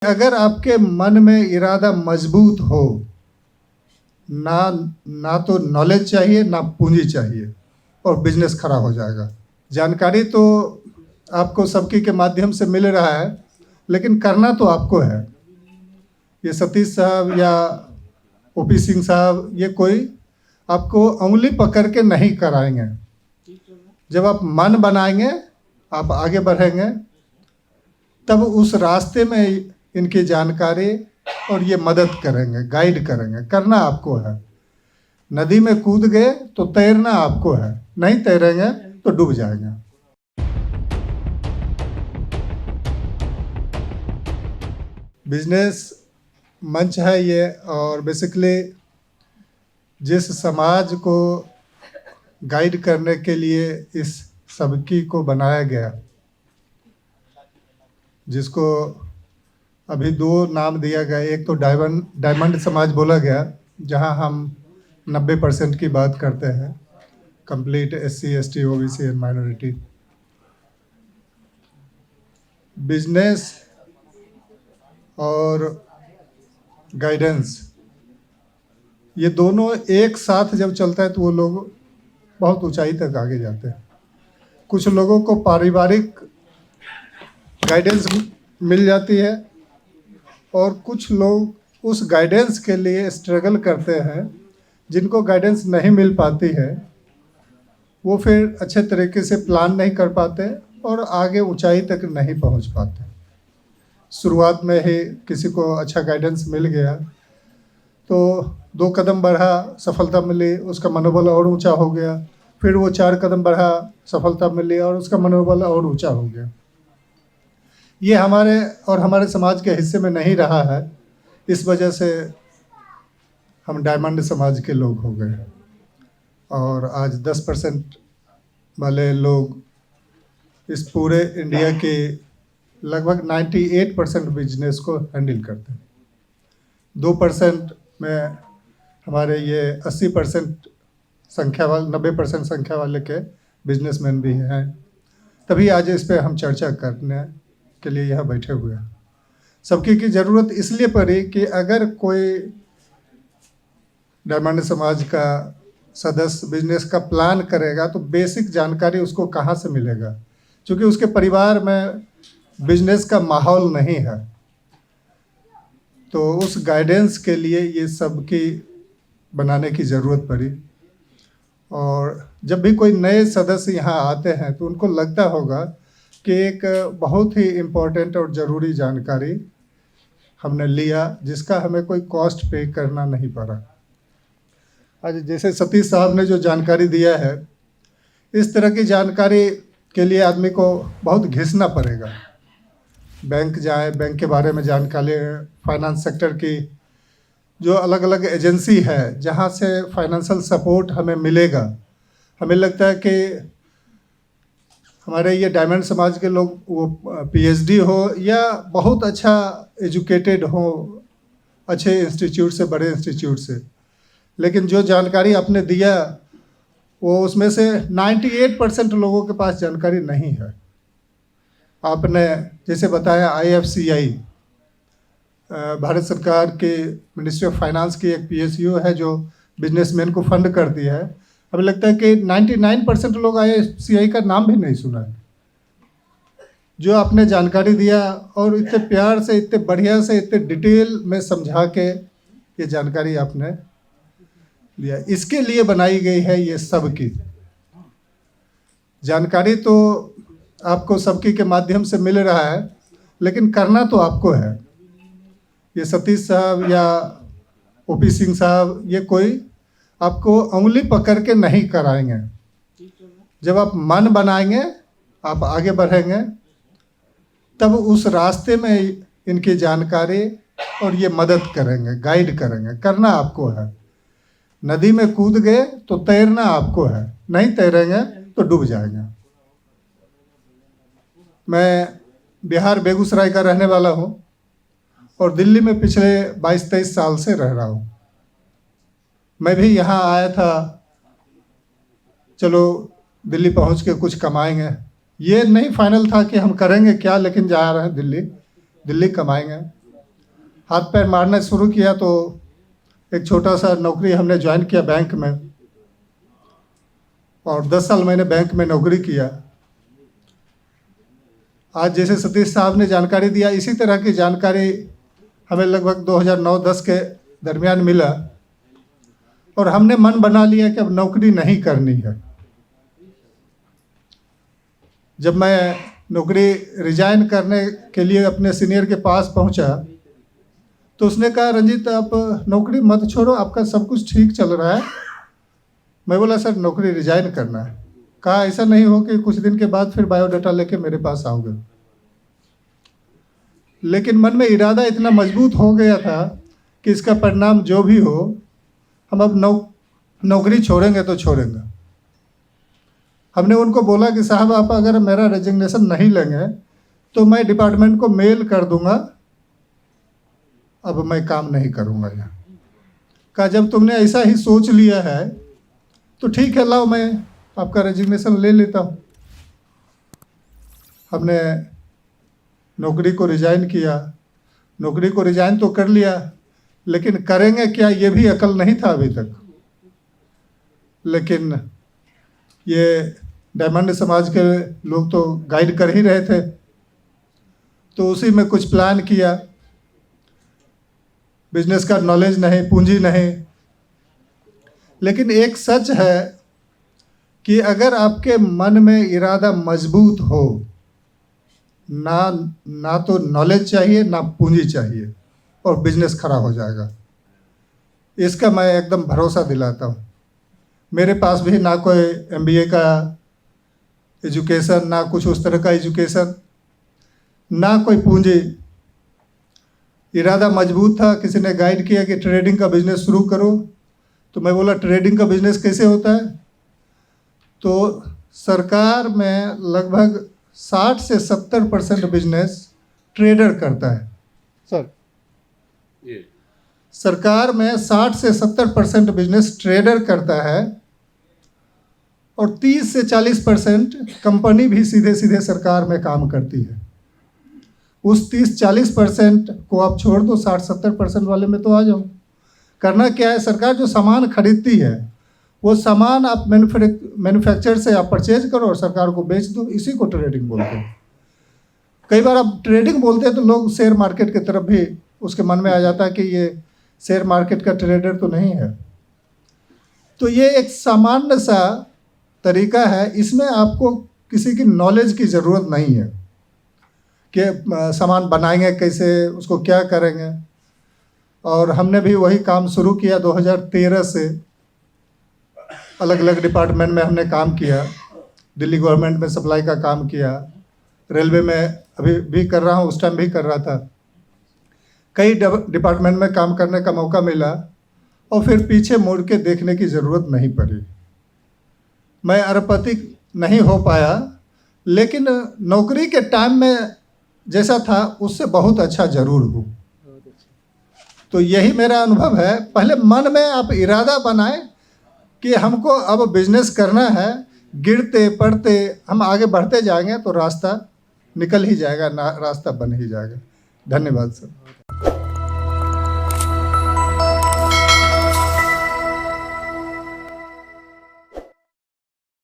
अगर आपके मन में इरादा मजबूत हो, ना ना तो नॉलेज चाहिए ना पूंजी चाहिए और बिजनेस खड़ा हो जाएगा। जानकारी तो आपको सबकी के माध्यम से मिल रहा है, लेकिन करना तो आपको है। ये सतीश साहब या ओपी सिंह साहब ये कोई आपको उंगली पकड़ के नहीं कराएंगे। जब आप मन बनाएंगे, आप आगे बढ़ेंगे, तब उस रास्ते में इनकी जानकारी और ये मदद करेंगे, गाइड करेंगे। करना आपको है। नदी में कूद गए तो तैरना आपको है, नहीं तैरेंगे तो डूब जाएंगे। बिजनेस मंच है ये, और बेसिकली जिस समाज को गाइड करने के लिए इस सबकी को बनाया गया, जिसको अभी दो नाम दिया गया। एक तो डायमंड समाज बोला गया, जहां हम 90% की बात करते हैं, complete SC ST OBC and minority. Business और गाइडेंस, ये दोनों एक साथ जब चलता है तो वो लोग बहुत ऊंचाई तक आगे जाते हैं। कुछ लोगों को पारिवारिक गाइडेंस मिल जाती है और कुछ लोग उस गाइडेंस के लिए स्ट्रगल करते हैं। जिनको गाइडेंस नहीं मिल पाती है, वो फिर अच्छे तरीके से प्लान नहीं कर पाते और आगे ऊंचाई तक नहीं पहुंच पाते। शुरुआत में ही किसी को अच्छा गाइडेंस मिल गया तो 2 कदम बढ़ा, सफलता मिली, उसका मनोबल और ऊंचा हो गया। फिर वो 4 कदम बढ़ा, सफलता मिली और उसका मनोबल और ऊंचा हो गया। ये हमारे और हमारे समाज के हिस्से में नहीं रहा है। इस वजह से हम डायमंड समाज के लोग हो गए और आज 10% वाले लोग इस पूरे इंडिया के लगभग 98% बिजनेस को हैंडल करते हैं। 2% में हमारे ये 80% संख्या वाले, 90% संख्या वाले के बिजनेसमैन भी हैं। तभी आज इस पे हम चर्चा करने के लिए यहाँ बैठे हुए हैं। सबकी की ज़रूरत इसलिए पड़ी कि अगर कोई डायमंड समाज का सदस्य बिजनेस का प्लान करेगा तो बेसिक जानकारी उसको कहाँ से मिलेगा, क्योंकि उसके परिवार में बिजनेस का माहौल नहीं है। तो उस गाइडेंस के लिए ये सबकी बनाने की ज़रूरत पड़ी। और जब भी कोई नए सदस्य यहाँ आते हैं तो उनको लगता होगा कि एक बहुत ही इम्पोर्टेंट और ज़रूरी जानकारी हमने लिया, जिसका हमें कोई कॉस्ट पे करना नहीं पड़ा। आज जैसे सतीश साहब ने जो जानकारी दिया है, इस तरह की जानकारी के लिए आदमी को बहुत घिसना पड़ेगा। बैंक जाए, बैंक के बारे में जानकारी, फाइनेंस सेक्टर की जो अलग अलग एजेंसी है जहाँ से फाइनेंशियल सपोर्ट हमें मिलेगा। हमें लगता है कि हमारे ये डायमंड समाज के लोग वो PhD हो या बहुत अच्छा एजुकेटेड हो, अच्छे इंस्टीट्यूट से, बड़े इंस्टीट्यूट से, लेकिन जो जानकारी आपने दिया वो उसमें से 98% लोगों के पास जानकारी नहीं है। आपने जैसे बताया IFCI, भारत सरकार के मिनिस्ट्री ऑफ फाइनेंस की एक PSU है जो बिजनेसमैन को फंड करती है। हमें लगता है कि 99% लोग IFCI का नाम भी नहीं सुना है। जो आपने जानकारी दिया और इतने प्यार से, इतने बढ़िया से, इतने डिटेल में समझा के ये जानकारी आपने लिया, इसके लिए बनाई गई है ये सबकी जानकारी। तो आपको सबकी के माध्यम से मिल रहा है, लेकिन करना तो आपको है। ये सतीश साहब या ओपी सिंह साहब ये कोई आपको उंगली पकड़ के नहीं कराएंगे। जब आप मन बनाएंगे, आप आगे बढ़ेंगे, तब उस रास्ते में इनकी जानकारी और ये मदद करेंगे, गाइड करेंगे। करना आपको है। नदी में कूद गए तो तैरना आपको है, नहीं तैरेंगे तो डूब जाएंगे। मैं बिहार बेगूसराय का रहने वाला हूँ और दिल्ली में पिछले 22-23 साल से रह रहा हूँ। मैं भी यहाँ आया था, चलो दिल्ली पहुँच के कुछ कमाएंगे। ये नहीं फाइनल था कि हम करेंगे क्या, लेकिन जा रहे हैं दिल्ली कमाएंगे। हाथ पैर मारना शुरू किया तो एक छोटा सा नौकरी हमने ज्वाइन किया बैंक में, और 10 साल मैंने बैंक में नौकरी किया। आज जैसे सतीश साहब ने जानकारी दिया, इसी तरह की जानकारी हमें लगभग 2009-10 के दरमियान मिला, और हमने मन बना लिया कि अब नौकरी नहीं करनी है। जब मैं नौकरी रिजाइन करने के लिए अपने सीनियर के पास पहुंचा तो उसने कहा, रंजीत आप नौकरी मत छोड़ो, आपका सब कुछ ठीक चल रहा है। मैं बोला सर नौकरी रिजाइन करना है। कहा ऐसा नहीं हो कि कुछ दिन के बाद फिर बायोडाटा लेके मेरे पास आओगे। लेकिन मन में इरादा इतना मजबूत हो गया था कि इसका परिणाम जो भी हो, हम अब नौकरी छोड़ेंगे तो छोड़ेंगे। हमने उनको बोला कि साहब आप अगर मेरा रेजिग्नेशन नहीं लेंगे तो मैं डिपार्टमेंट को मेल कर दूंगा, अब मैं काम नहीं करूंगा यहाँ। कहा जब तुमने ऐसा ही सोच लिया है तो ठीक है, लाओ मैं आपका रेजिग्नेशन ले लेता हूँ। हमने नौकरी को रिजाइन किया। नौकरी को रिजाइन तो कर लिया, लेकिन करेंगे क्या ये भी अकल नहीं था अभी तक। लेकिन ये डायमंड समाज के लोग तो गाइड कर ही रहे थे, तो उसी में कुछ प्लान किया। बिजनेस का नॉलेज नहीं, पूंजी नहीं, लेकिन एक सच है कि अगर आपके मन में इरादा मजबूत हो, ना तो नॉलेज चाहिए ना पूंजी चाहिए, और बिजनेस खड़ा हो जाएगा। इसका मैं एकदम भरोसा दिलाता हूँ। मेरे पास भी ना कोई MBA का एजुकेशन, ना कुछ उस तरह का एजुकेशन, ना कोई पूंजी। इरादा मजबूत था। किसी ने गाइड किया कि ट्रेडिंग का बिजनेस शुरू करो, तो मैं बोला ट्रेडिंग का बिजनेस कैसे होता है। तो सरकार में लगभग 60 से 70% बिजनेस ट्रेडर करता है। सर ये सरकार में 60 से 70% बिजनेस ट्रेडर करता है, और 30 से 40% कंपनी भी सीधे सीधे सरकार में काम करती है। उस 30-40% को आप छोड़ दो, 60-70% वाले में तो आ जाओ। करना क्या है, सरकार जो सामान खरीदती है वो सामान आप मैन्युफैक्चर से आप परचेज करो और सरकार को बेच दो। इसी को ट्रेडिंग बोलते हैं। कई बार आप ट्रेडिंग बोलते हैं तो लोग शेयर मार्केट की तरफ भी उसके मन में आ जाता है कि ये शेयर मार्केट का ट्रेडर तो नहीं है। तो ये एक सामान्य सा तरीका है। इसमें आपको किसी की नॉलेज की ज़रूरत नहीं है कि सामान बनाएंगे कैसे, उसको क्या करेंगे। और हमने भी वही काम शुरू किया 2013 से। अलग अलग डिपार्टमेंट में हमने काम किया। दिल्ली गवर्नमेंट में सप्लाई का काम किया, रेलवे में अभी भी कर रहा हूँ, उस टाइम भी कर रहा था। कई डिपार्टमेंट में काम करने का मौका मिला, और फिर पीछे मुड़ के देखने की ज़रूरत नहीं पड़ी। मैं अरबपति नहीं हो पाया, लेकिन नौकरी के टाइम में जैसा था उससे बहुत अच्छा ज़रूर हूँ। तो यही मेरा अनुभव है। पहले मन में आप इरादा बनाएं कि हमको अब बिजनेस करना है। गिरते पड़ते हम आगे बढ़ते जाएंगे तो रास्ता निकल ही जाएगा, रास्ता बन ही जाएगा। धन्यवाद सर।